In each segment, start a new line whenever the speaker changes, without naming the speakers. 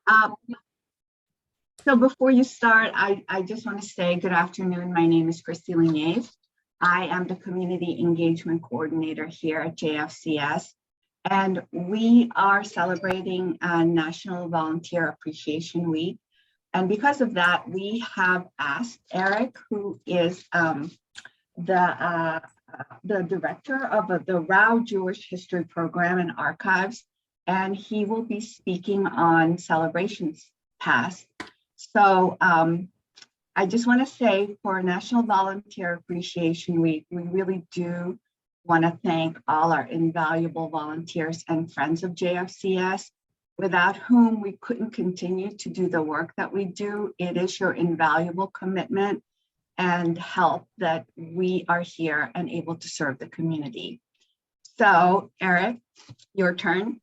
Uh, so before you start, I just want to say good afternoon. My name is Christy Lignaeve. I am the Community Engagement Coordinator here at JFCS, and we are celebrating National Volunteer Appreciation Week. And because of that, we have asked Eric, who is the director of the Rauh Jewish History Program and Archives, and he will be speaking on Celebrations Past. So I just want to say for National Volunteer Appreciation Week, we really do want to thank all our invaluable volunteers and friends of JFCS, without whom we couldn't continue to do the work that we do. It is your invaluable commitment and help that we are here and able to serve the community. So Eric, your turn.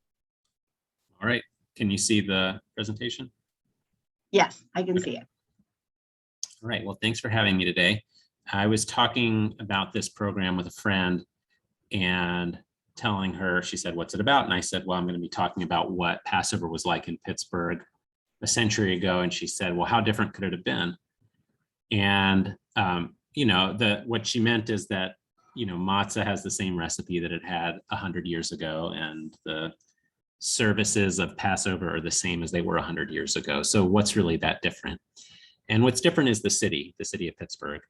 All right, can you see the presentation?
Yes, I can see it.
All right, well, thanks for having me today. I was talking about this program with a friend and telling her, she said, what's it about? And I said, well, I'm going to be talking about what Passover was like in Pittsburgh a century ago. And she said, well, how different could it have been? And, what she meant is that, matzah has the same recipe that it had 100 years ago, and the services of Passover are the same as they were 100 years ago. So what's really that different? And what's different is the city of Pittsburgh.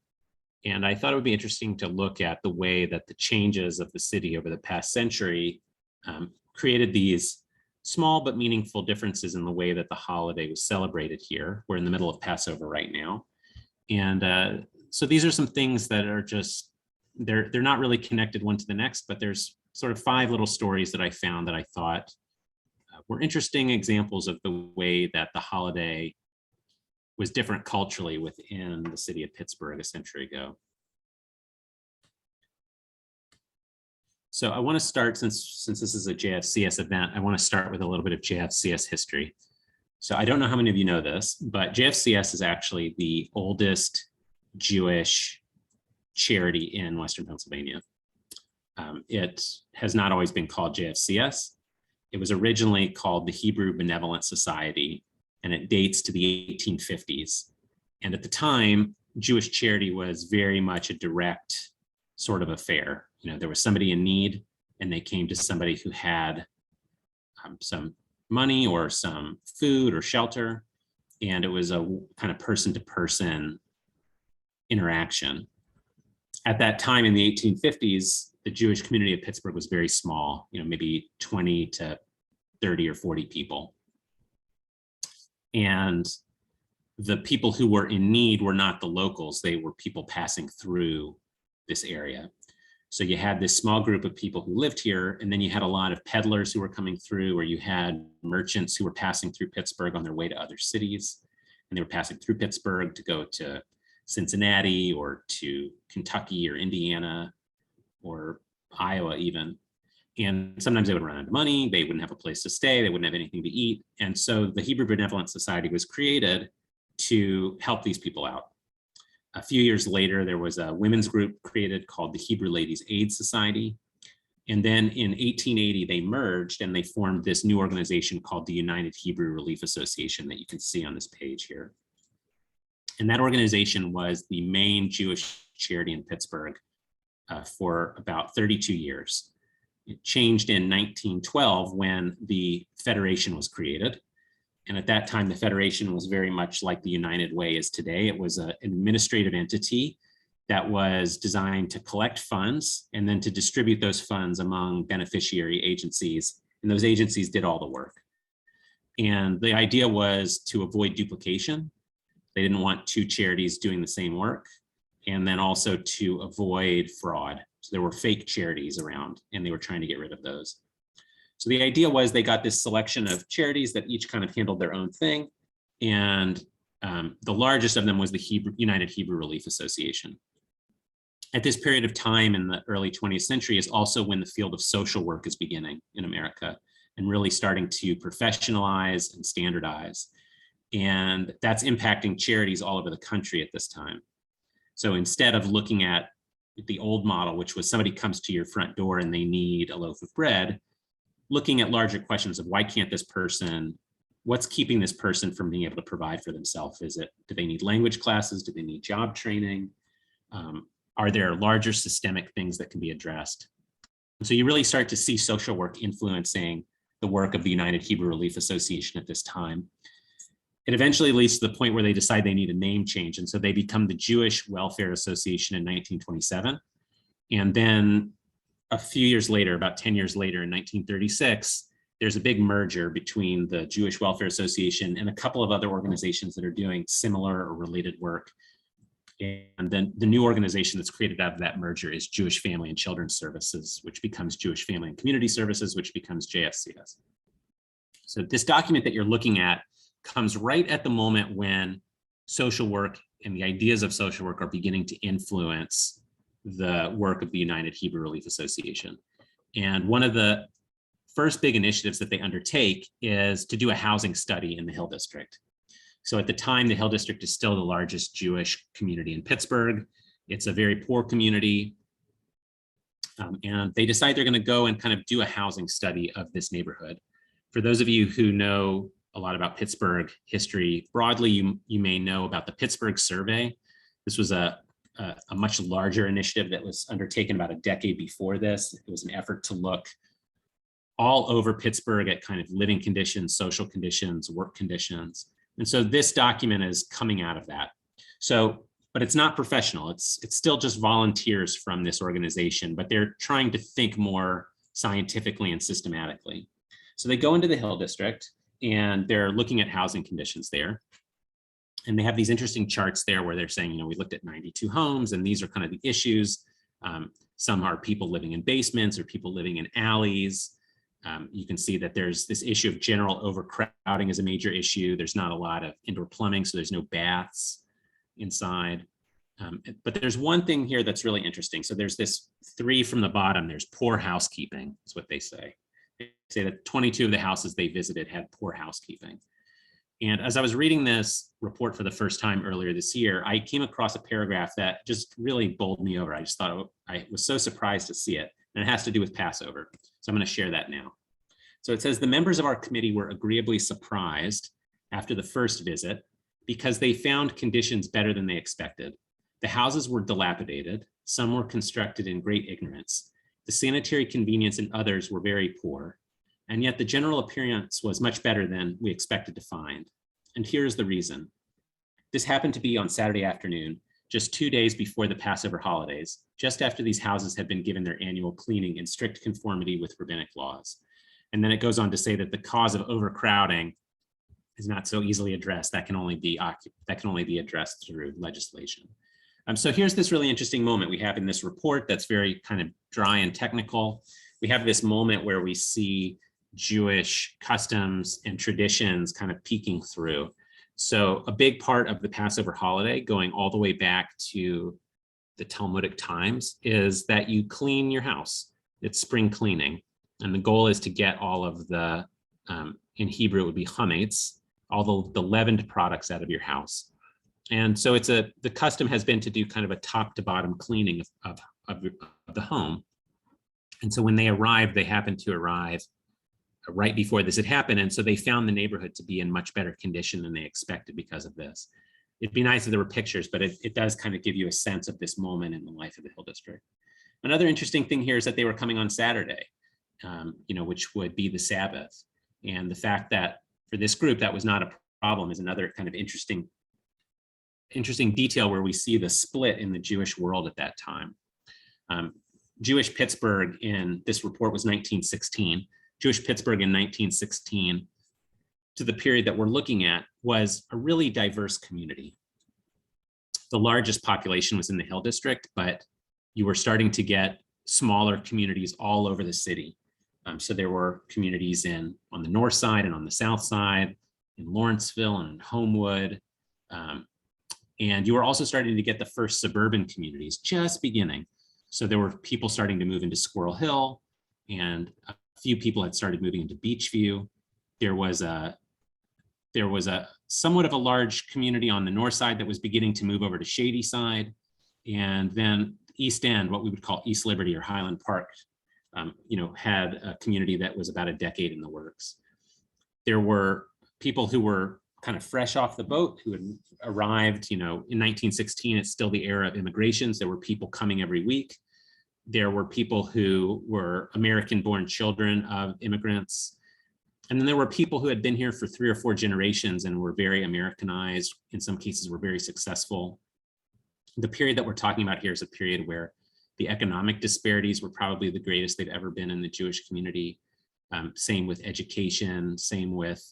And I thought it would be interesting to look at the way that the changes of the city over the past century created these small but meaningful differences in the way that the holiday was celebrated here. We're in the middle of Passover right now. And so these are some things that are just, they're not really connected one to the next, but there's sort of 5 little stories that I found that I thought were interesting examples of the way that the holiday was different culturally within the city of Pittsburgh a century ago. So I want to start, since this is a JFCS event, I want to start with a little bit of JFCS history. So I don't know how many of you know this, but JFCS is actually the oldest Jewish charity in Western Pennsylvania. It has not always been called JFCS. It was originally called the Hebrew Benevolent Society, and it dates to the 1850s. And at the time, Jewish charity was very much a direct sort of affair. There was somebody in need, and they came to somebody who had some money or some food or shelter, and it was a kind of person-to-person interaction. At that time in the 1850s, the Jewish community of Pittsburgh was very small, maybe 20 to 30 or 40 people. And the people who were in need were not the locals, they were people passing through this area. So you had this small group of people who lived here, and then you had a lot of peddlers who were coming through, or you had merchants who were passing through Pittsburgh on their way to other cities, and they were passing through Pittsburgh to go to Cincinnati or to Kentucky or Indiana or Iowa even. And sometimes they would run out of money, they wouldn't have a place to stay, they wouldn't have anything to eat. And so the Hebrew Benevolent Society was created to help these people out. A few years later, there was a women's group created called the Hebrew Ladies Aid Society. And then in 1880, they merged and they formed this new organization called the United Hebrew Relief Association that you can see on this page here. And that organization was the main Jewish charity in Pittsburgh for about 32 years. It changed in 1912 when the Federation was created. And at that time, the Federation was very much like the United Way is today. It was an administrative entity that was designed to collect funds and then to distribute those funds among beneficiary agencies. And those agencies did all the work. And the idea was to avoid duplication. They didn't want 2 charities doing the same work. And then also to avoid fraud. So there were fake charities around, and they were trying to get rid of those. So the idea was they got this selection of charities that each kind of handled their own thing. And the largest of them was the United Hebrew Relief Association. At this period of time in the early 20th century is also when the field of social work is beginning in America and really starting to professionalize and standardize. And that's impacting charities all over the country at this time. So instead of looking at the old model, which was somebody comes to your front door and they need a loaf of bread, looking at larger questions of why can't this person what's keeping this person from being able to provide for themselves? Do they need language classes? Do they need job training? Are there larger systemic things that can be addressed? So you really start to see social work influencing the work of the United Hebrew Relief Association at this time. It eventually leads to the point where they decide they need a name change. And so they become the Jewish Welfare Association in 1927. And then a few years later, about 10 years later in 1936, there's a big merger between the Jewish Welfare Association and a couple of other organizations that are doing similar or related work. And then the new organization that's created out of that merger is Jewish Family and Children's Services, which becomes Jewish Family and Community Services, which becomes JFCS. So this document that you're looking at comes right at the moment when social work and the ideas of social work are beginning to influence the work of the United Hebrew Relief Association. And one of the first big initiatives that they undertake is to do a housing study in the Hill District. So at the time, the Hill District is still the largest Jewish community in Pittsburgh. It's a very poor community. And they decide they're going to go and kind of do a housing study of this neighborhood. For those of you who know a lot about Pittsburgh history broadly, you may know about the Pittsburgh Survey. This was a much larger initiative that was undertaken about a decade before this. It was an effort to look all over Pittsburgh at kind of living conditions, social conditions, work conditions. And so this document is coming out of that. So, but it's not professional. It's still just volunteers from this organization, but they're trying to think more scientifically and systematically. So they go into the Hill District and they're looking at housing conditions there. And they have these interesting charts there where they're saying, we looked at 92 homes and these are kind of the issues. Some are people living in basements or people living in alleys. You can see that there's this issue of general overcrowding is a major issue. There's not a lot of indoor plumbing, so there's no baths inside. But there's one thing here that's really interesting. So there's this 3 from the bottom. There's poor housekeeping, is what they say. They say that 22 of the houses they visited had poor housekeeping. And as I was reading this report for the first time earlier this year, I came across a paragraph that just really bowled me over. I just thought, I was so surprised to see it. And it has to do with Passover. So I'm going to share that now. So it says, the members of our committee were agreeably surprised after the first visit because they found conditions better than they expected. The houses were dilapidated. Some were constructed in great ignorance. The sanitary convenience in others were very poor. And yet the general appearance was much better than we expected to find. And here's the reason. This happened to be on Saturday afternoon, just 2 days before the Passover holidays, just after these houses had been given their annual cleaning in strict conformity with rabbinic laws. And then it goes on to say that the cause of overcrowding is not so easily addressed. That can only be addressed through legislation. So here's this really interesting moment we have in this report that's very kind of dry and technical. We have this moment where we see Jewish customs and traditions kind of peeking through. So a big part of the Passover holiday, going all the way back to the Talmudic times, is that you clean your house. It's spring cleaning. And the goal is to get all of the, in Hebrew, it would be chametz, all the leavened products out of your house. And so the custom has been to do kind of a top to bottom cleaning of the home. And so when they arrived, they happened to arrive right before this had happened. And so they found the neighborhood to be in much better condition than they expected because of this. It'd be nice if there were pictures, but it does kind of give you a sense of this moment in the life of the Hill District. Another interesting thing here is that they were coming on Saturday, which would be the Sabbath. And the fact that for this group, that was not a problem is another kind of interesting detail where we see the split in the Jewish world at that time. Jewish Pittsburgh in this report was 1916. Jewish Pittsburgh in 1916 to the period that we're looking at was a really diverse community. The largest population was in the Hill District, but you were starting to get smaller communities all over the city. So there were communities on the north side and on the south side, in Lawrenceville and in Homewood. And you were also starting to get the first suburban communities just beginning. So there were people starting to move into Squirrel Hill, and a few people had started moving into Beachview. There was a somewhat of a large community on the north side that was beginning to move over to Shady Side. And then East End, what we would call East Liberty or Highland Park, had a community that was about a decade in the works. There were people who were kind of fresh off the boat, who had arrived, in 1916. It's still the era of immigrations. There were people coming every week. There were people who were American-born children of immigrants. And then there were people who had been here for 3 or 4 generations and were very Americanized. In some cases, were very successful. The period that we're talking about here is a period where the economic disparities were probably the greatest they've ever been in the Jewish community. Same with education, same with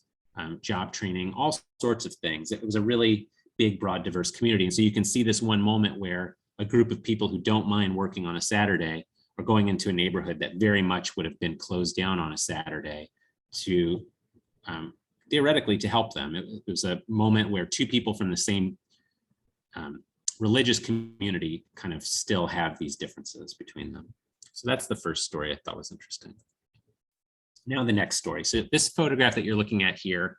job training, all sorts of things. It was a really big, broad, diverse community. And so you can see this one moment where a group of people who don't mind working on a Saturday are going into a neighborhood that very much would have been closed down on a Saturday to theoretically to help them. It was a moment where 2 people from the same religious community kind of still have these differences between them. So that's the first story I thought was interesting. Now the next story. So this photograph that you're looking at here,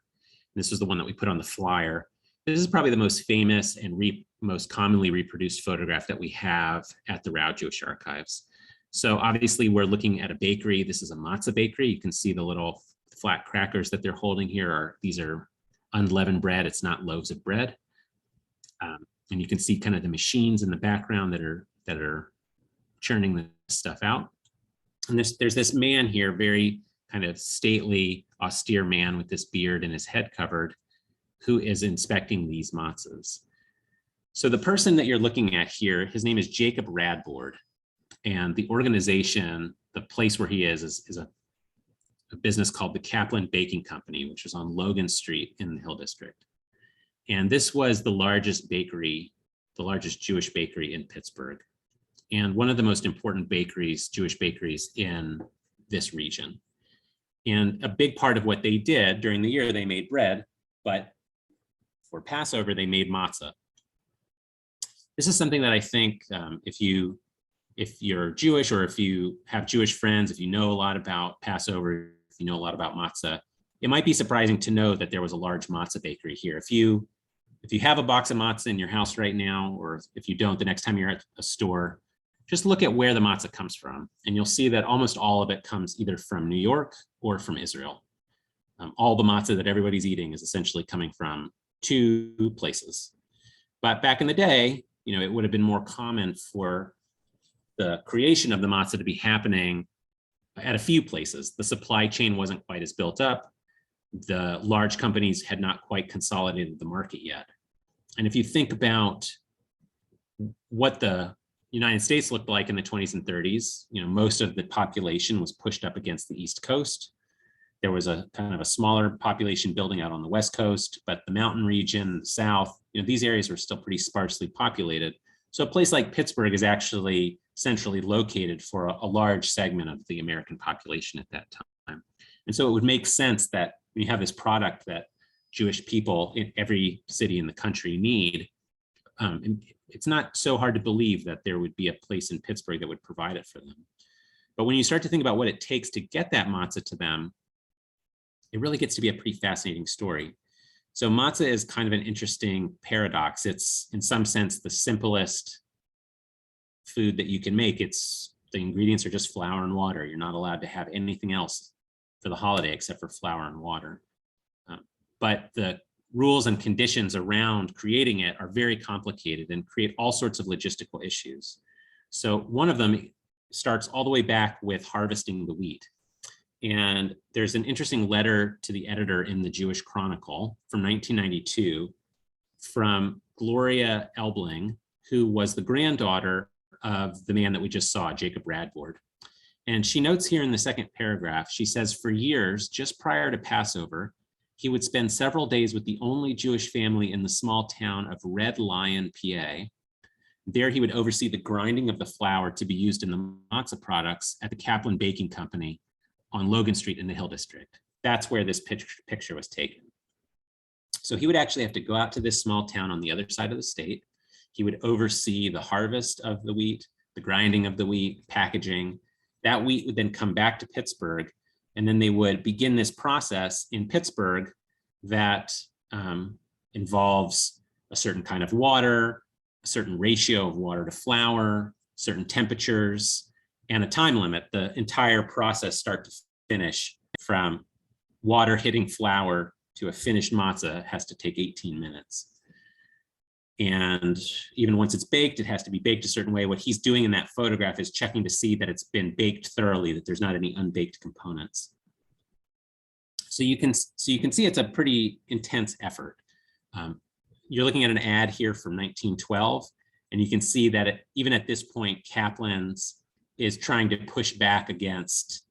this was the one that we put on the flyer. This is probably the most famous and most commonly reproduced photograph that we have at the Rauh Jewish Archives. So obviously we're looking at a bakery. This is a Matzah Bakery. You can see the little flat crackers that they're holding here. These are unleavened bread. It's not loaves of bread. And you can see kind of the machines in the background that are churning the stuff out. And there's this man here, very kind of stately, austere man with this beard and his head covered, who is inspecting these matzahs. So the person that you're looking at here, his name is Jacob Radbourd, and the organization, the place where he is a business called the Kaplan Baking Company, which is on Logan Street in the Hill District. And this was the largest bakery, the largest Jewish bakery in Pittsburgh, and one of the most important bakeries, Jewish bakeries in this region. And a big part of what they did during the year, they made bread, but for Passover, they made matzah. This is something that I think if you're Jewish, or if you have Jewish friends, if you know a lot about Passover, if you know a lot about matzah, it might be surprising to know that there was a large matzah bakery here. If you have a box of matzah in your house right now, or if you don't, the next time you're at a store, just look at where the matzah comes from, and you'll see that almost all of it comes either from New York or from Israel. All the matzah that everybody's eating is essentially coming from 2 places. But back in the day, it would have been more common for the creation of the matzah to be happening at a few places. The supply chain wasn't quite as built up. The large companies had not quite consolidated the market yet. And if you think about what the United States looked like in the 20s and 30s, most of the population was pushed up against the East Coast. There was a kind of a smaller population building out on the West Coast, but the mountain region, the South, these areas were still pretty sparsely populated. So a place like Pittsburgh is actually centrally located for a large segment of the American population at that time. And so it would make sense that when you have this product that Jewish people in every city in the country need, it's not so hard to believe that there would be a place in Pittsburgh that would provide it for them. But when you start to think about what it takes to get that matzah to them, it really gets to be a pretty fascinating story. So matzah is kind of an interesting paradox. It's in some sense the simplest food that you can make. The ingredients are just flour and water. You're not allowed to have anything else for the holiday except for flour and water. But the rules and conditions around creating it are very complicated and create all sorts of logistical issues. So one of them starts all the way back with harvesting the wheat. And there's an interesting letter to the editor in the Jewish Chronicle from 1992 from Gloria Elbling, who was the granddaughter of the man that we just saw, Jacob Radbourd. And she notes here in the second paragraph, she says, for years, just prior to Passover, he would spend several days with the only Jewish family in the small town of Red Lion, PA. There he would oversee the grinding of the flour to be used in the matzah products at the Kaplan Baking Company on Logan Street in the Hill District. That's where this picture was taken. So he would actually have to go out to this small town on the other side of the state. He would oversee the harvest of the wheat, the grinding of the wheat, packaging. That wheat would then come back to Pittsburgh, and then they would begin this process in Pittsburgh that involves a certain kind of water, a certain ratio of water to flour, certain temperatures, and a time limit. The entire process start to finish, from water hitting flour to a finished matzah has to take 18 minutes. And even once it's baked, it has to be baked a certain way. What he's doing in that photograph is checking to see that it's been baked thoroughly, that there's not any unbaked components. So you can see it's a pretty intense effort. You're looking at an ad here from 1912, and you can see that even at this point, Kaplan's is trying to push back against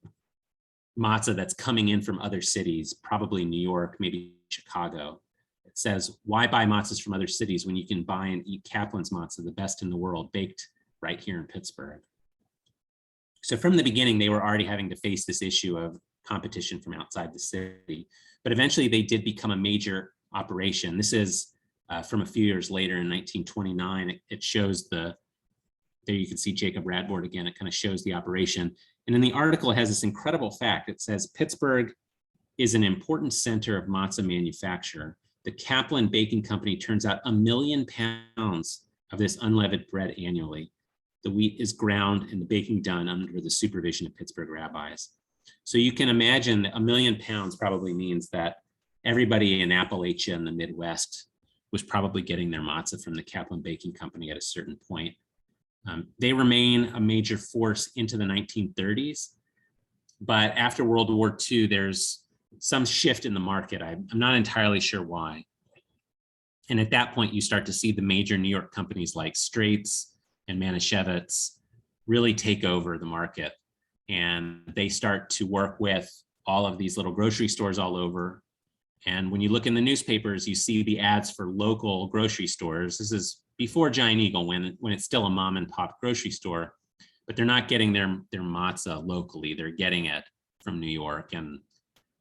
matzah that's coming in from other cities, probably New York, maybe Chicago. It says, why buy matzahs from other cities when you can buy and eat Kaplan's matzah, the best in the world, baked right here in Pittsburgh? So from the beginning, they were already having to face this issue of competition from outside the city, but eventually they did become a major operation. This is from a few years later in 1929. It shows there you can see Jacob Radbourd again. It kind of shows the operation. And in the article, it has this incredible fact. It says, Pittsburgh is an important center of matzah manufacture. The Kaplan Baking Company turns out 1 million pounds of this unleavened bread annually. The wheat is ground and the baking done under the supervision of Pittsburgh rabbis. So you can imagine that 1 million pounds probably means that everybody in Appalachia and the Midwest was probably getting their matzah from the Kaplan Baking Company at a certain point. They remain a major force into the 1930s, but after World War II, there's some shift in the market. I'm not entirely sure why. And at that point, you start to see the major New York companies like Straits and Manischewitz really take over the market. And they start to work with all of these little grocery stores all over. And when you look in the newspapers, you see the ads for local grocery stores. This is before Giant Eagle, when it's still a mom and pop grocery store, but they're not getting their matzah locally. They're getting it from New York. And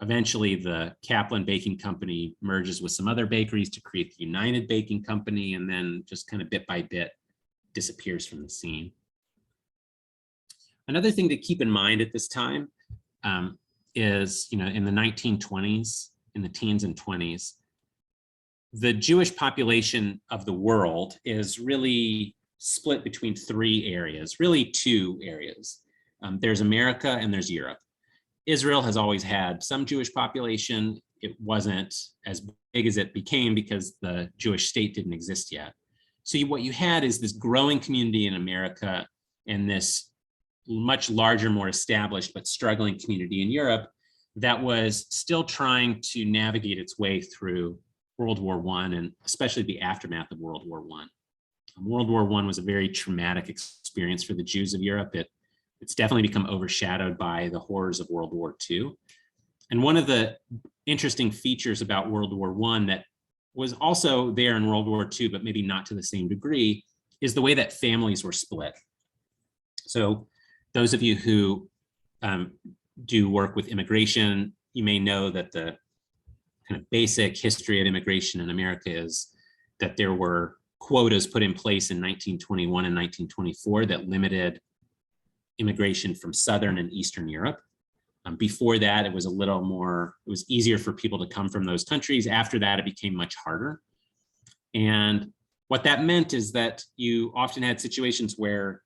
eventually the Kaplan Baking Company merges with some other bakeries to create the United Baking Company, and then just kind of bit by bit disappears from the scene. Another thing to keep in mind at this time is, in the 1920s, in the teens and 20s, the Jewish population of the world is really split between 3 areas, really 2 areas. There's America and there's Europe. Israel has always had some Jewish population. It wasn't as big as it became because the Jewish state didn't exist yet. So what you had is this growing community in America and this much larger, more established, but struggling community in Europe that was still trying to navigate its way through World War I, and especially the aftermath of World War I. World War I was a very traumatic experience for the Jews of Europe. It's definitely become overshadowed by the horrors of World War II. And one of the interesting features about World War I that was also there in World War II, but maybe not to the same degree, is the way that families were split. So those of you who do work with immigration, you may know that the kind of basic history of immigration in America is that there were quotas put in place in 1921 and 1924 that limited immigration from Southern and Eastern Europe. Before that, it was easier for people to come from those countries. After that, it became much harder. And what that meant is that you often had situations where,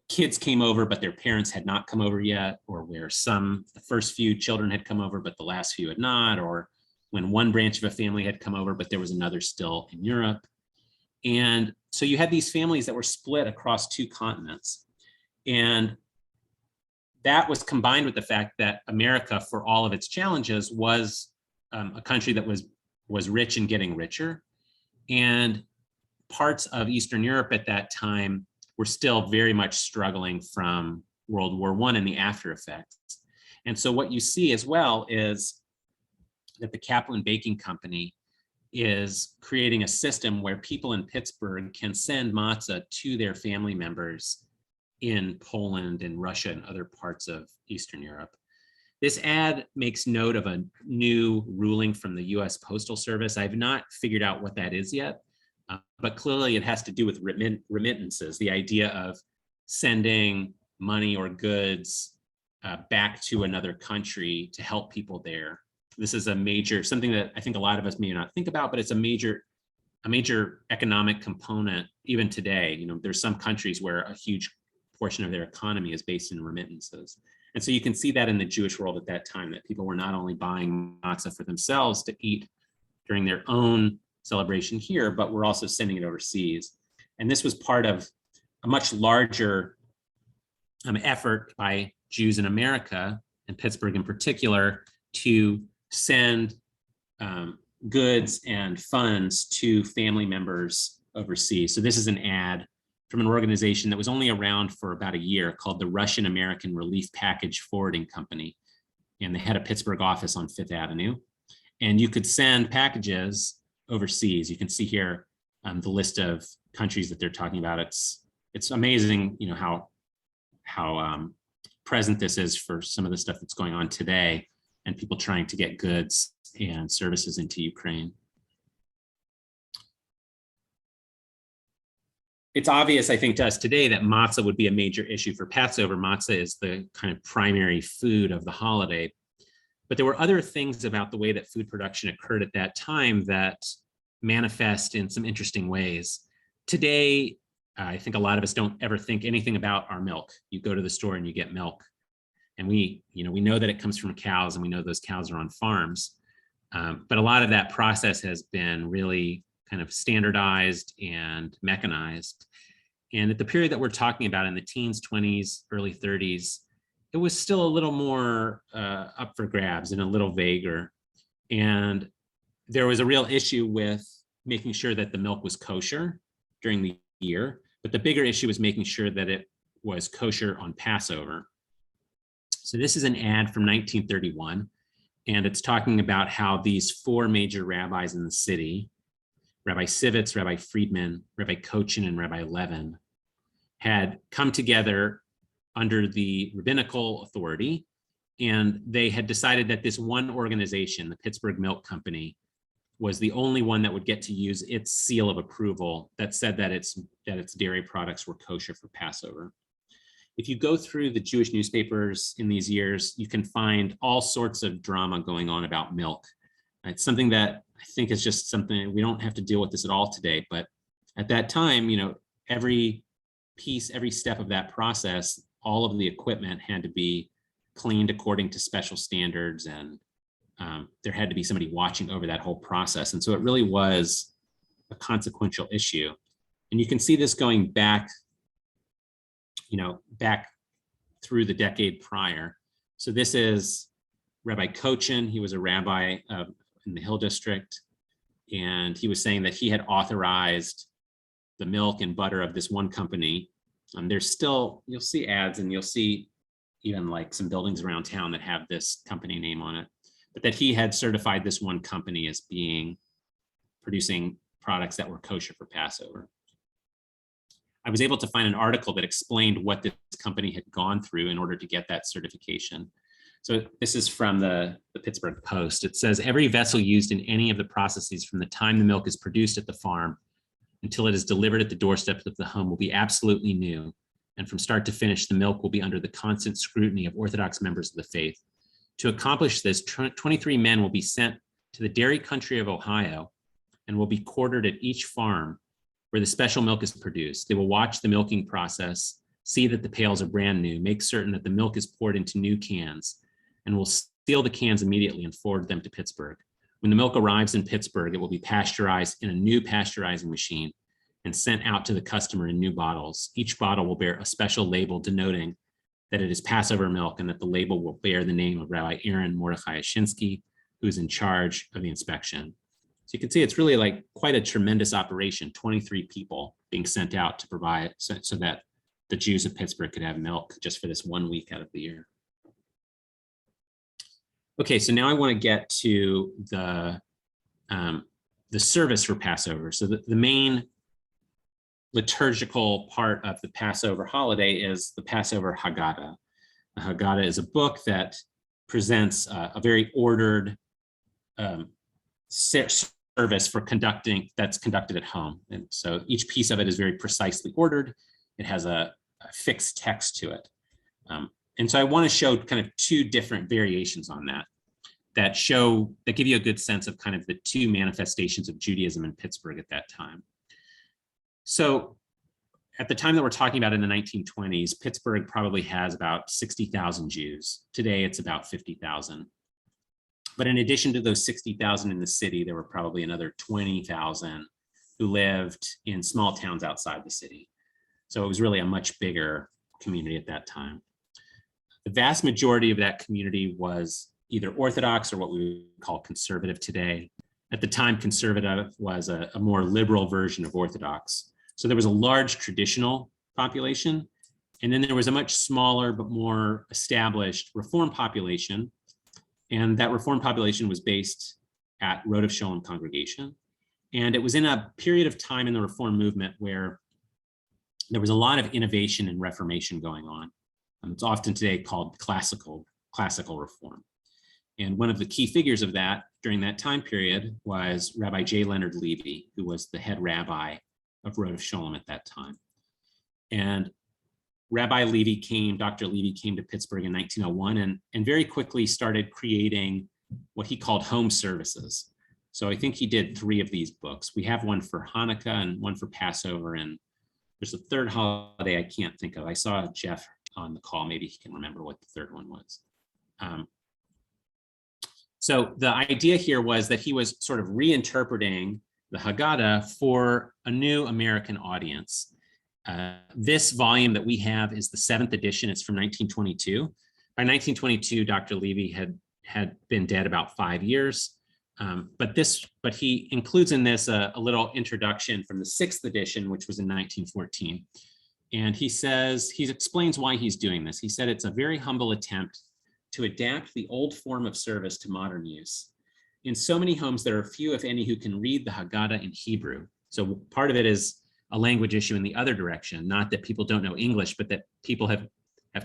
kids came over, but their parents had not come over yet, or where the first few children had come over, but the last few had not, or when one branch of a family had come over, but there was another still in Europe. And so you had these families that were split across 2 continents. And that was combined with the fact that America, for all of its challenges, was a country that was rich and getting richer. And parts of Eastern Europe at that time were still very much struggling from World War I and the after effects. And so what you see as well is that the Kaplan Baking Company is creating a system where people in Pittsburgh can send matzah to their family members in Poland and Russia and other parts of Eastern Europe. This ad makes note of a new ruling from the US Postal Service. I've not figured out what that is yet, but clearly it has to do with remittances, the idea of sending money or goods back to another country to help people there. This is something that I think a lot of us may not think about, but it's a major economic component even today. There's some countries where a huge portion of their economy is based in remittances. And so you can see that in the Jewish world at that time, that people were not only buying matzah for themselves to eat during their own celebration here, but were also sending it overseas. And this was part of a much larger effort by Jews in America, and Pittsburgh in particular, to send goods and funds to family members overseas. So this is an ad from an organization that was only around for about a year called the Russian American Relief Package Forwarding Company. And they had a Pittsburgh office on Fifth Avenue. And you could send packages overseas. You can see here the list of countries that they're talking about. It's amazing, you know, how present this is for some of the stuff that's going on today and people trying to get goods and services into Ukraine. It's obvious, I think, to us today that matzah would be a major issue for Passover. Matzah is the kind of primary food of the holiday. But there were other things about the way that food production occurred at that time that manifest in some interesting ways. Today, I think a lot of us don't ever think anything about our milk. You go to the store and you get milk. And we know that it comes from cows, and we know those cows are on farms. But a lot of that process has been really kind of standardized and mechanized. And at the period that we're talking about in the teens, 20s, early 30s, it was still a little more up for grabs and a little vaguer. And there was a real issue with making sure that the milk was kosher during the year. But the bigger issue was making sure that it was kosher on Passover. So this is an ad from 1931. And it's talking about how these four major rabbis in the city, Rabbi Sivitz, Rabbi Friedman, Rabbi Cohen, and Rabbi Levin, had come together under the rabbinical authority. And they had decided that this one organization, the Pittsburgh Milk Company, was the only one that would get to use its seal of approval that said that its dairy products were kosher for Passover. If you go through the Jewish newspapers in these years, you can find all sorts of drama going on about milk. It's something that I think is just something, we don't have to deal with this at all today, but at that time, you know, every piece, every step of that process, all of the equipment had to be cleaned according to special standards, and there had to be somebody watching over that whole process. And so it really was a consequential issue. And you can see this going back, back through the decade prior. So this is Rabbi Cohen. He was a rabbi in the Hill District. And he was saying that he had authorized the milk and butter of this one company. There's still, you'll see ads, and you'll see even like some buildings around town that have this company name on it, but that he had certified this one company as being producing products that were kosher for Passover. I was able to find an article that explained what this company had gone through in order to get that certification. So this is from the Pittsburgh Post. It says, every vessel used in any of the processes from the time the milk is produced at the farm until it is delivered at the doorstep of the home will be absolutely new. And from start to finish, the milk will be under the constant scrutiny of Orthodox members of the faith. To accomplish this, 23 men will be sent to the dairy country of Ohio and will be quartered at each farm where the special milk is produced. They will watch the milking process, see that the pails are brand new, make certain that the milk is poured into new cans, and will seal the cans immediately and forward them to Pittsburgh. When the milk arrives in Pittsburgh, it will be pasteurized in a new pasteurizing machine and sent out to the customer in new bottles. Each bottle will bear a special label denoting that it is Passover milk, and that the label will bear the name of Rabbi Aaron Mordechai Ashinsky, who is in charge of the inspection. So you can see it's really like quite a tremendous operation, 23 people being sent out to provide so that the Jews of Pittsburgh could have milk just for this 1 week out of the year. Okay, so now I want to get to the service for Passover. So the main liturgical part of the Passover holiday is the Passover Haggadah. The Haggadah is a book that presents a very ordered service that's conducted at home. And so each piece of it is very precisely ordered. It has a fixed text to it. And so I want to show kind of two different variations on that give you a good sense of kind of the two manifestations of Judaism in Pittsburgh at that time. So at the time that we're talking about in the 1920s, Pittsburgh probably has about 60,000 Jews. Today, it's about 50,000. But in addition to those 60,000 in the city, there were probably another 20,000 who lived in small towns outside the city. So it was really a much bigger community at that time. The vast majority of that community was either Orthodox or what we would call conservative today. At the time, conservative was a more liberal version of Orthodox. So there was a large traditional population, and then there was a much smaller but more established Reform population. And that Reform population was based at Rauh Sholem congregation. And it was in a period of time in the Reform movement where there was a lot of innovation and reformation going on. It's often today called classical reform. And one of the key figures of that during that time period was Rabbi J. Leonard Levy, who was the head rabbi of Rauh Sholem at that time. And Rabbi Levy came, Dr. Levy came to Pittsburgh in 1901 and very quickly started creating what he called home services. So I think he did 3 of these books. We have one for Hanukkah and one for Passover, and there's a third holiday I can't think of. I saw Jeff on the call. Maybe he can remember what the third one was. So the idea here was that he was sort of reinterpreting the Haggadah for a new American audience. This volume that we have is the 7th edition. It's from 1922. By 1922, Dr. Levy had been dead about 5 years. But he includes in this a little introduction from the 6th edition, which was in 1914. And he explains why he's doing this. He said it's a very humble attempt to adapt the old form of service to modern use. In so many homes, there are few, if any, who can read the Haggadah in Hebrew. So part of it is a language issue in the other direction, not that people don't know English, but that people have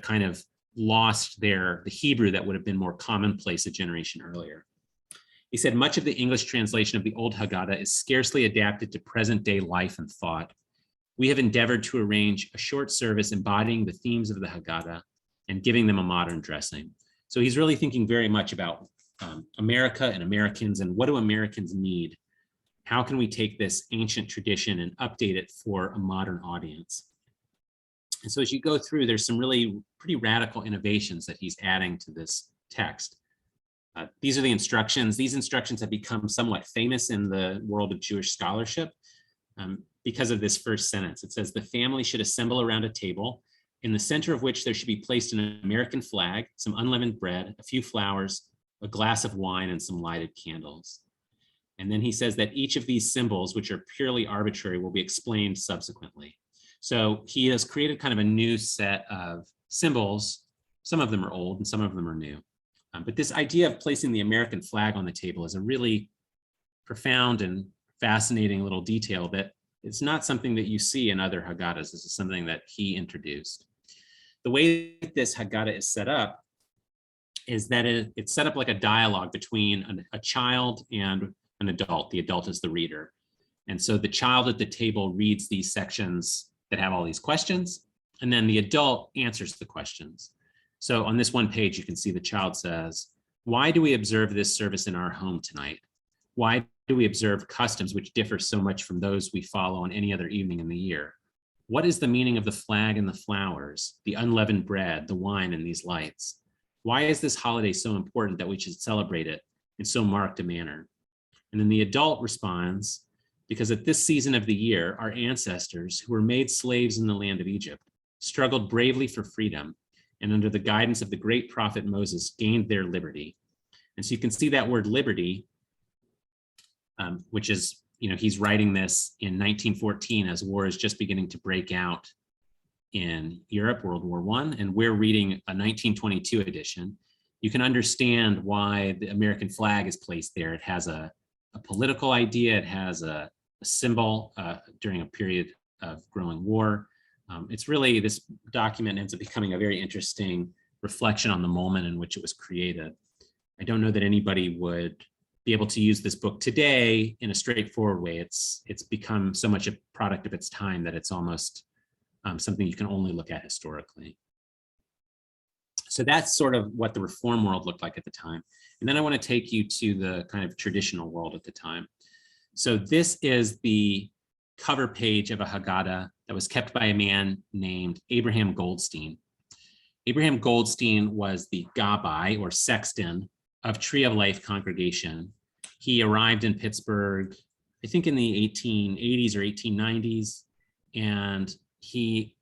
kind of lost the Hebrew that would have been more commonplace a generation earlier. He said, much of the English translation of the old Haggadah is scarcely adapted to present day life and thought. We have endeavored to arrange a short service embodying the themes of the Haggadah and giving them a modern dressing. So he's really thinking very much about America and Americans, and what do Americans need? How can we take this ancient tradition and update it for a modern audience? And so as you go through, there's some really pretty radical innovations that he's adding to this text. These are the instructions. These instructions have become somewhat famous in the world of Jewish scholarship because of this first sentence. It says, the family should assemble around a table, in the center of which there should be placed an American flag, some unleavened bread, a few flowers, a glass of wine, and some lighted candles. And then he says that each of these symbols, which are purely arbitrary, will be explained subsequently. So he has created kind of a new set of symbols. Some of them are old and some of them are new. But this idea of placing the American flag on the table is a really profound and fascinating little detail that it's not something that you see in other Haggadahs. This is something that he introduced. The way that this Haggadah is set up is that it's set up like a dialogue between a child and an adult. The adult is the reader. And so the child at the table reads these sections that have all these questions, and then the adult answers the questions. So on this one page, you can see the child says, why do we observe this service in our home tonight? Why do we observe customs which differ so much from those we follow on any other evening in the year? What is the meaning of the flag and the flowers, the unleavened bread, the wine, and these lights? Why is this holiday so important that we should celebrate it in so marked a manner? And then the adult responds, because at this season of the year, our ancestors, who were made slaves in the land of Egypt, struggled bravely for freedom, and under the guidance of the great prophet Moses, gained their liberty. And so you can see that word liberty, which is, he's writing this in 1914 as war is just beginning to break out in Europe, World War I, and we're reading a 1922 edition. You can understand why the American flag is placed there. It has a political idea. It has a symbol during a period of growing war. It's really, this document ends up becoming a very interesting reflection on the moment in which it was created. I don't know that anybody would be able to use this book today in a straightforward way. It's become so much a product of its time that it's almost something you can only look at historically. So that's sort of what the Reform world looked like at the time. And then I want to take you to the kind of traditional world at the time. So this is the cover page of a Haggadah that was kept by a man named Abraham Goldstein. Abraham Goldstein was the gabbai or sexton of Tree of Life congregation. He arrived in Pittsburgh, I think in the 1880s or 1890s, and he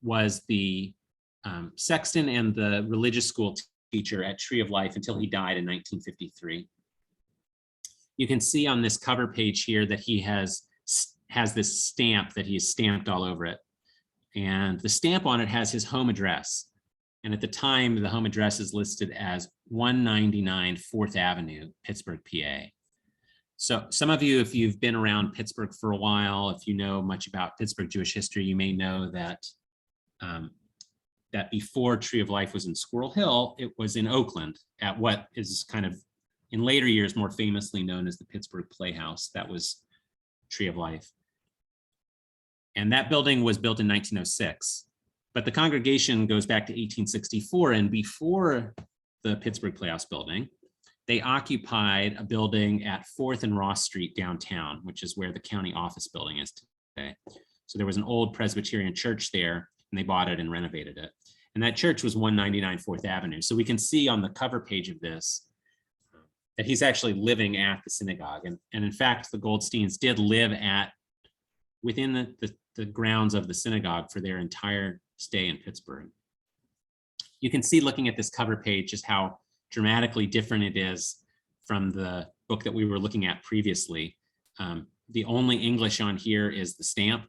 was the sexton and the religious school teacher at Tree of Life until he died in 1953. You can see on this cover page here that he has this stamp that he has stamped all over it. And the stamp on it has his home address. And at the time, the home address is listed as 199 4th Avenue, Pittsburgh, PA. So some of you, if you've been around Pittsburgh for a while, if you know much about Pittsburgh Jewish history, you may know that that before Tree of Life was in Squirrel Hill, it was in Oakland at what is kind of in later years more famously known as the Pittsburgh Playhouse. That was Tree of Life. And that building was built in 1906. But the congregation goes back to 1864, and before the Pittsburgh Playhouse building, they occupied a building at 4th and Rauh Street downtown, which is where the county office building is today. So there was an old Presbyterian church there, and they bought it and renovated it. And that church was 199 4th Avenue. So we can see on the cover page of this that he's actually living at the synagogue. And in fact, the Goldsteins did live within the grounds of the synagogue for their entire stay in Pittsburgh. You can see looking at this cover page just how dramatically different it is from the book that we were looking at previously. The only English on here is the stamp.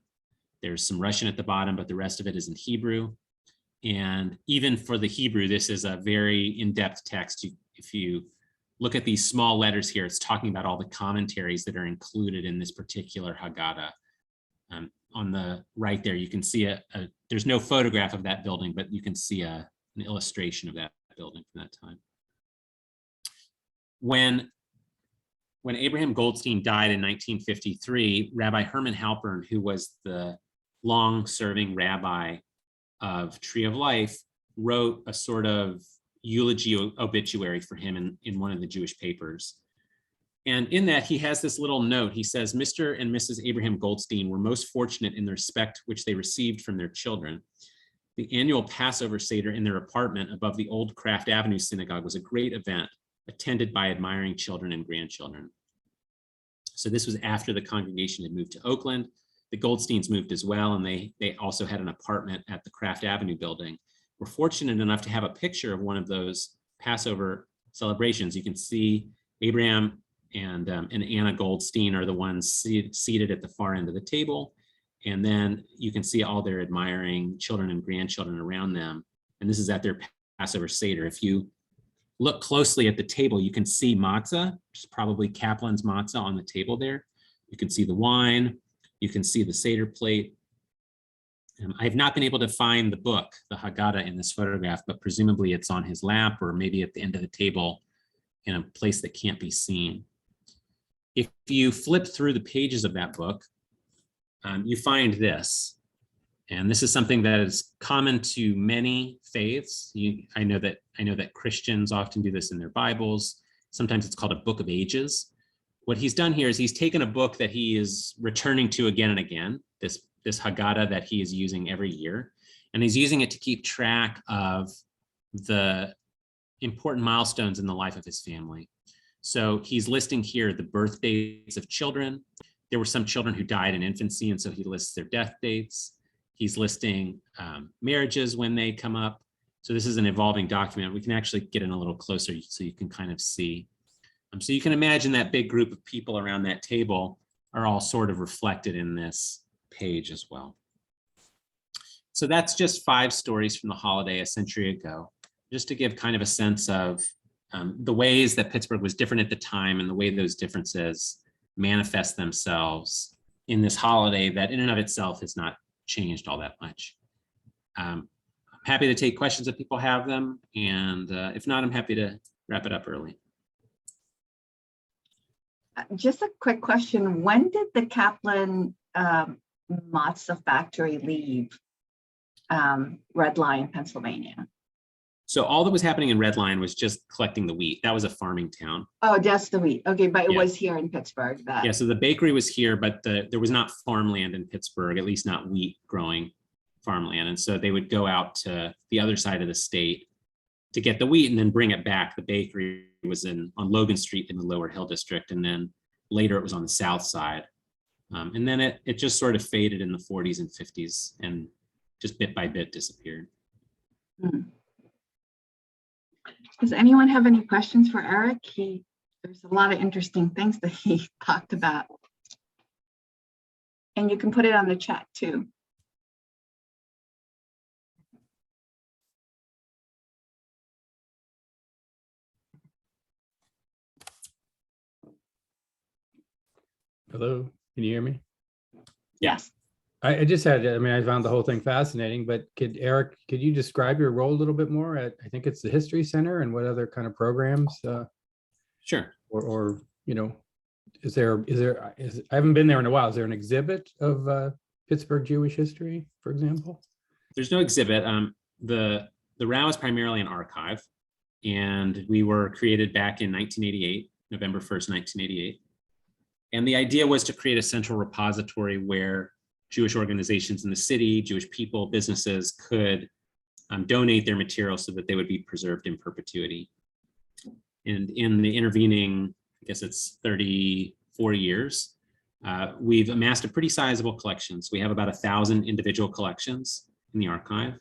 There's some Russian at the bottom, but the rest of it is in Hebrew. And even for the Hebrew, this is a very in-depth text. If you look at these small letters here, it's talking about all the commentaries that are included in this particular Haggadah. On the right there, you can see there's no photograph of that building, but you can see an illustration of that building from that time. When Abraham Goldstein died in 1953, Rabbi Herman Halpern, who was the long-serving rabbi of Tree of Life, wrote a sort of eulogy obituary for him in one of the Jewish papers. And in that, he has this little note. He says, Mr. and Mrs. Abraham Goldstein were most fortunate in the respect which they received from their children. The annual Passover Seder in their apartment above the old Kraft Avenue Synagogue was a great event, attended by admiring children and grandchildren. So this was after the congregation had moved to Oakland. The Goldsteins moved as well, and they also had an apartment at the Kraft Avenue building. We're fortunate enough to have a picture of one of those Passover celebrations. You can see Abraham and Anna Goldstein are the ones seated at the far end of the table. And then you can see all their admiring children and grandchildren around them. And this is at their Passover Seder. If you look closely at the table, you can see matzah, which is probably Kaplan's matzah on the table there. You can see the wine. You can see the Seder plate. I have not been able to find the book, the Haggadah, in this photograph, but presumably it's on his lap or maybe at the end of the table in a place that can't be seen. If you flip through the pages of that book, you find this. And this is something that is common to many faiths. I know that Christians often do this in their Bibles. Sometimes it's called a book of ages. What he's done here is he's taken a book that he is returning to again and again, this Haggadah that he is using every year, and he's using it to keep track of the important milestones in the life of his family. So he's listing here the birth dates of children. There were some children who died in infancy, and so he lists their death dates. He's listing marriages when they come up. So this is an evolving document. We can actually get in a little closer so you can kind of see. So you can imagine that big group of people around that table are all sort of reflected in this page as well. So that's just 5 stories from the holiday a century ago, just to give kind of a sense of the ways that Pittsburgh was different at the time and the way those differences manifest themselves in this holiday that in and of itself has not changed all that much. I'm happy to take questions if people have them, and if not, I'm happy to wrap it up early.
Just a quick question. When did the Kaplan Matzah factory leave Red Lion, Pennsylvania?
So all that was happening in Red Line was just collecting the wheat. That was a farming town.
Oh, that's the wheat. Okay, but it
Yeah.
was here in Pittsburgh.
Yeah, so the bakery was here, but there was not farmland in Pittsburgh, at least not wheat growing farmland. And so they would go out to the other side of the state to get the wheat and then bring it back. The bakery was on Logan Street in the Lower Hill District. And then later it was on the south side. And then it just sort of faded in the 40s and 50s and just bit by bit disappeared.
Does anyone have any questions for Eric? There's a lot of interesting things that he talked about. And you can put it on the chat too.
Hello, can you hear me?
Yes.
I just had, I mean, I found the whole thing fascinating, but Eric, could you describe your role a little bit more at, I think it's the History Center, and what other kind of programs?
Sure.
Or, you know, I haven't been there in a while. Is there an exhibit of Pittsburgh Jewish history, for example?
There's no exhibit. The Rauh is primarily an archive, and we were created back in 1988, November 1st, 1988. And the idea was to create a central repository where Jewish organizations in the city, Jewish people, businesses could donate their materials so that they would be preserved in perpetuity. And in the intervening, I guess it's 34 years, we've amassed a pretty sizable collection. So we have about 1,000 individual collections in the archive.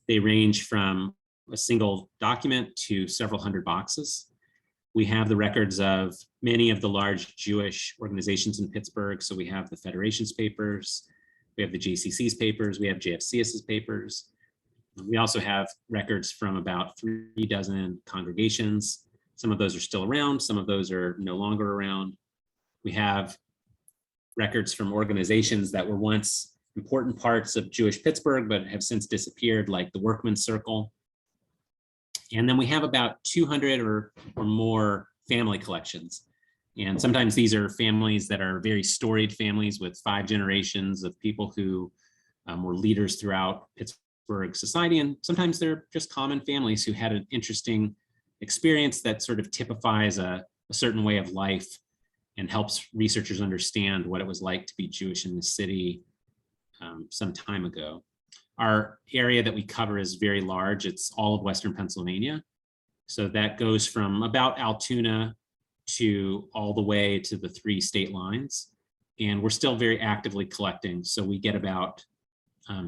They range from a single document to several hundred boxes. We have the records of many of the large Jewish organizations in Pittsburgh. So we have the Federation's papers, we have the JCC's papers, we have JFCS's papers. We also have records from about 3 dozen congregations. Some of those are still around, some of those are no longer around. We have records from organizations that were once important parts of Jewish Pittsburgh, but have since disappeared, like the Workmen's Circle. And then we have about 200 or more family collections. And sometimes these are families that are very storied families with 5 generations of people who were leaders throughout Pittsburgh society. And sometimes they're just common families who had an interesting experience that sort of typifies a certain way of life and helps researchers understand what it was like to be Jewish in the city some time ago. Our area that we cover is very large. It's all of Western Pennsylvania. So that goes from about Altoona to all the way to the 3 state lines. And we're still very actively collecting. So we get about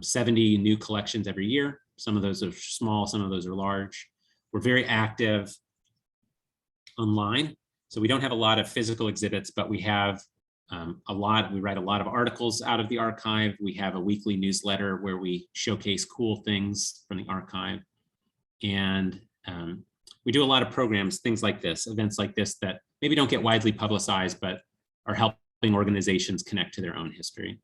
70 new collections every year. Some of those are small, some of those are large. We're very active online. So we don't have a lot of physical exhibits, but we have we write a lot of articles out of the archive. We have a weekly newsletter where we showcase cool things from the archive. And we do a lot of programs, things like this, events like this that maybe don't get widely publicized, but are helping organizations connect to their own history.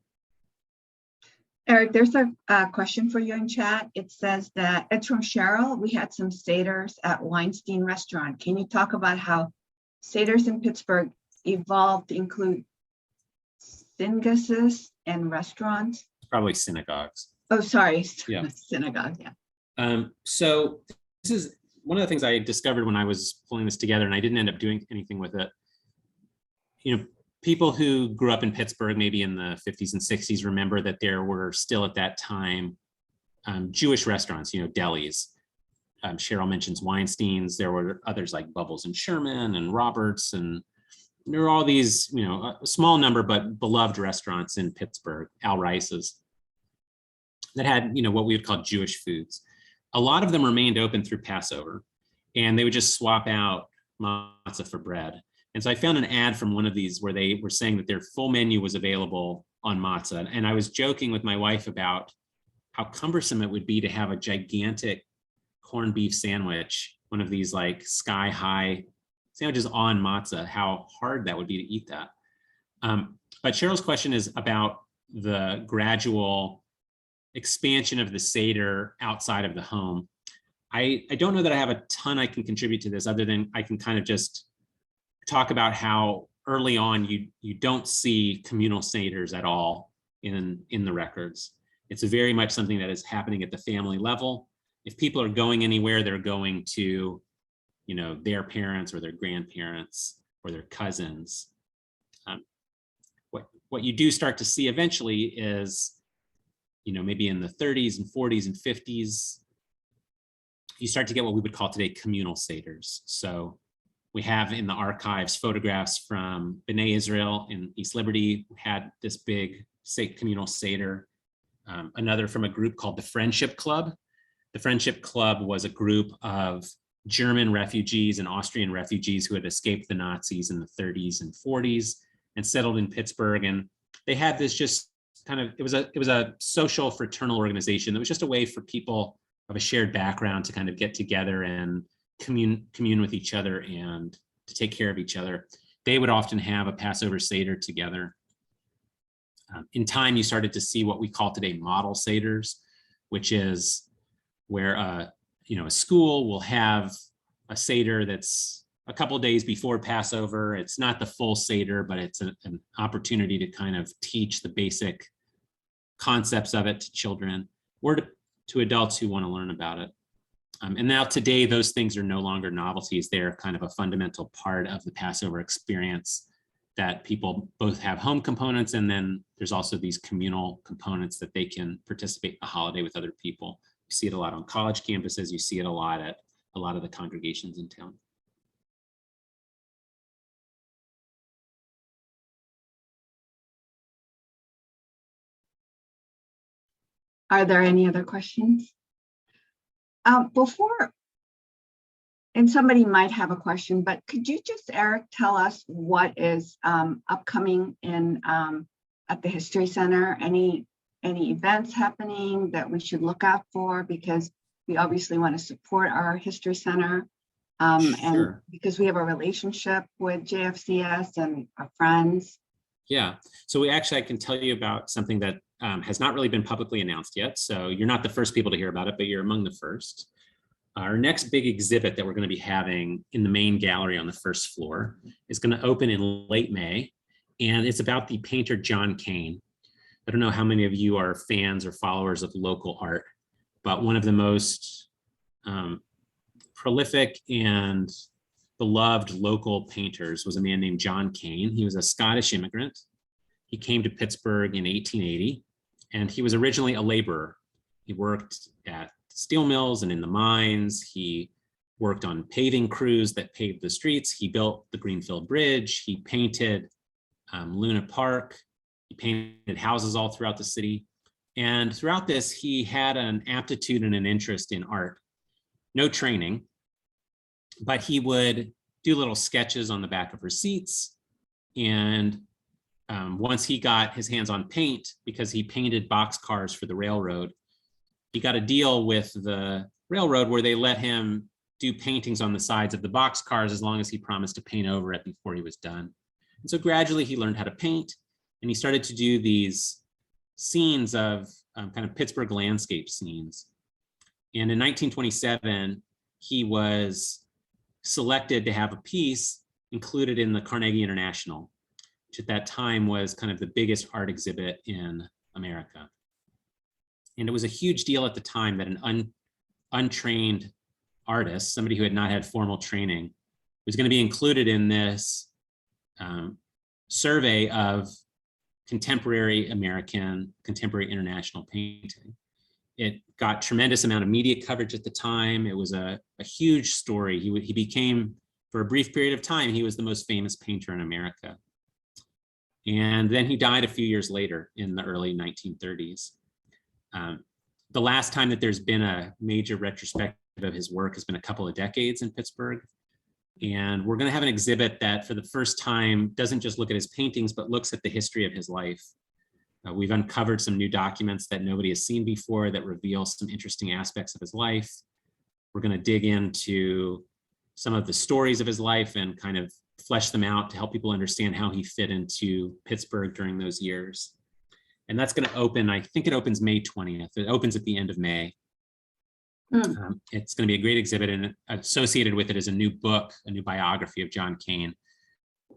Eric, there's a question for you in chat. It says that it's from Cheryl. We had some Seders at Weinstein Restaurant. Can you talk about how Seders in Pittsburgh evolved to include synagogues and restaurants?
Probably synagogues.
Oh, sorry.
Yeah.
Synagogue, yeah.
So this is one of the things I discovered when I was pulling this together, and I didn't end up doing anything with it. You know, people who grew up in Pittsburgh, maybe in the 50s and 60s, remember that there were still at that time Jewish restaurants, you know, delis. Cheryl mentions Weinstein's. There were others like Bubbles and Sherman and Roberts, and there were all these, you know, a small number but beloved restaurants in Pittsburgh, Al Rice's, that had, you know, what we would call Jewish foods. A lot of them remained open through Passover, and they would just swap out matzah for bread. And so I found an ad from one of these where they were saying that their full menu was available on matzah. And I was joking with my wife about how cumbersome it would be to have a gigantic corned beef sandwich, one of these like sky high sandwiches on matzah, how hard that would be to eat that. But Cheryl's question is about the gradual expansion of the Seder outside of the home. I don't know that I have a ton I can contribute to this, other than I can kind of just talk about how early on you don't see communal Seders at all in the records. It's very much something that is happening at the family level. if people are going anywhere, they're going to, their parents or their grandparents or their cousins. What you do start to see eventually is, maybe in the 30s and 40s and 50s, you start to get what we would call today communal seders. So we have in the archives photographs from B'nai Israel in East Liberty, who had this big communal seder. Another from a group called the Friendship Club. The Friendship Club was a group of German refugees and Austrian refugees who had escaped the Nazis in the 30s and 40s and settled in Pittsburgh. And they had this just kind of, it was a social fraternal organization. It was just a way for people of a shared background to kind of get together and commune with each other and to take care of each other. They would often have a Passover Seder together. In time, you started to see what we call today model Seders, which is where a school will have a Seder that's a couple of days before Passover. It's not the full Seder, but it's an opportunity to kind of teach the basic concepts of it to children or to adults who want to learn about it. And now today, those things are no longer novelties. They're kind of a fundamental part of the Passover experience, that people both have home components, and then there's also these communal components that they can participate in the holiday with other people. You see it a lot on college campuses. You see it a lot at a lot of the congregations in town.
Are there any other questions? And somebody might have a question, but could you just, Eric, tell us what is upcoming at the History Center? Any events happening that we should look out for? Because we obviously want to support our History Center,
Sure.
and because we have a relationship with JFCS and our friends.
Yeah, so I can tell you about something that has not really been publicly announced yet. So you're not the first people to hear about it, but you're among the first. Our next big exhibit that we're going to be having in the main gallery on the first floor is going to open in late May, and it's about the painter John Kane. I don't know how many of you are fans or followers of local art, but one of the most prolific and beloved local painters was a man named John Kane. He was a Scottish immigrant. He came to Pittsburgh in 1880, and he was originally a laborer. He worked at steel mills and in the mines. He worked on paving crews that paved the streets. He built the Greenfield Bridge. He painted Luna Park. He painted houses all throughout the city. And throughout this, he had an aptitude and an interest in art. No training, but he would do little sketches on the back of receipts. And once he got his hands on paint, because he painted boxcars for the railroad, he got a deal with the railroad where they let him do paintings on the sides of the boxcars as long as he promised to paint over it before he was done. And so gradually he learned how to paint, and he started to do these scenes of kind of Pittsburgh landscape scenes. And in 1927, he was selected to have a piece included in the Carnegie International, which at that time was kind of the biggest art exhibit in America. And it was a huge deal at the time that an untrained artist, somebody who had not had formal training, was going to be included in this survey of contemporary American, contemporary international painting. It got tremendous amount of media coverage at the time. It was a huge story. He became, for a brief period of time, he was the most famous painter in America. And then he died a few years later in the early 1930s. The last time that there's been a major retrospective of his work has been a couple of decades in Pittsburgh. And we're going to have an exhibit that for the first time doesn't just look at his paintings, but looks at the history of his life. We've uncovered some new documents that nobody has seen before that reveal some interesting aspects of his life. We're going to dig into some of the stories of his life and kind of flesh them out to help people understand how he fit into Pittsburgh during those years. And that's going to open, I think it opens May 20th. It opens at the end of May. It's going to be a great exhibit, and associated with it is a new book, a new biography of John Kane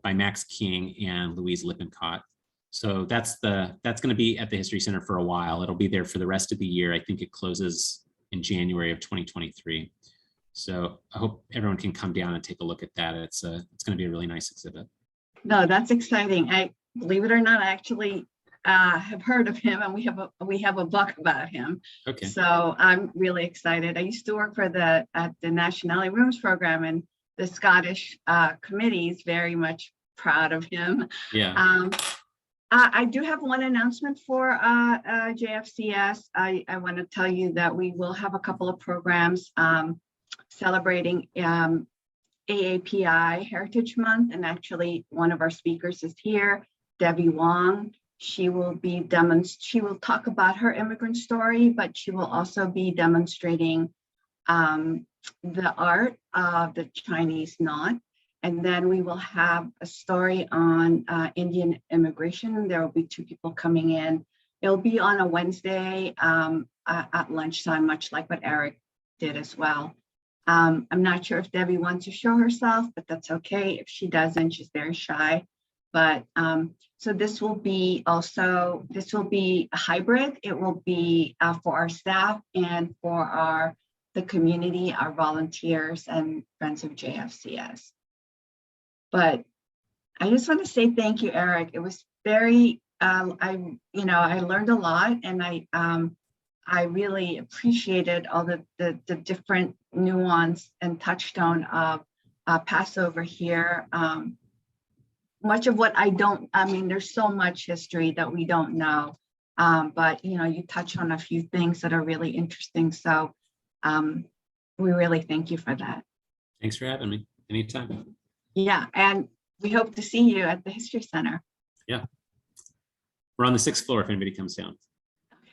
by Max King and Louise Lippincott. So that's going to be at the History Center for a while. It'll be there for the rest of the year. I think it closes in January of 2023. So I hope everyone can come down and take a look at that. It's going to be a really nice exhibit.
No, that's exciting. I believe it or not, I actually have heard of him, and we have a book about him.
Okay.
So I'm really excited. I used to work at the Nationality Rooms program, and the Scottish committee is very much proud of him.
Yeah.
I do have one announcement for JFCS. I want to tell you that we will have a couple of programs celebrating AAPI Heritage Month, and actually one of our speakers is here, Debbie Wong. She will talk about her immigrant story, but she will also be demonstrating the art of the Chinese knot. And then we will have a story on Indian immigration. There will be 2 people coming in. It'll be on a Wednesday at lunchtime, much like what Eric did as well. I'm not sure if Debbie wants to show herself, but that's okay. If she doesn't, she's very shy. But so this will be a hybrid. It will be for our staff and for the community, our volunteers and friends of JFCS. But I just want to say thank you, Eric. It was very, I learned a lot, and I really appreciated all the different nuance and touchstone of Passover here. Much of what there's so much history that we don't know, but you touch on a few things that are really interesting. So we really thank you for that.
Thanks for having me. Anytime.
Yeah, and we hope to see you at the History Center.
Yeah. We're on the 6th floor if anybody comes down.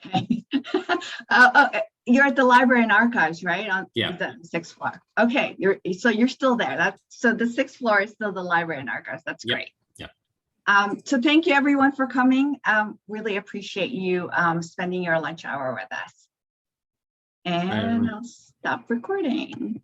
Okay. You're at the Library and Archives, right? On
Yeah.
The 6th floor. Okay, you're still there. So the 6th floor is still the Library and Archives. That's great.
Yeah.
So thank you everyone for coming. Really appreciate you spending your lunch hour with us. And I'll stop recording.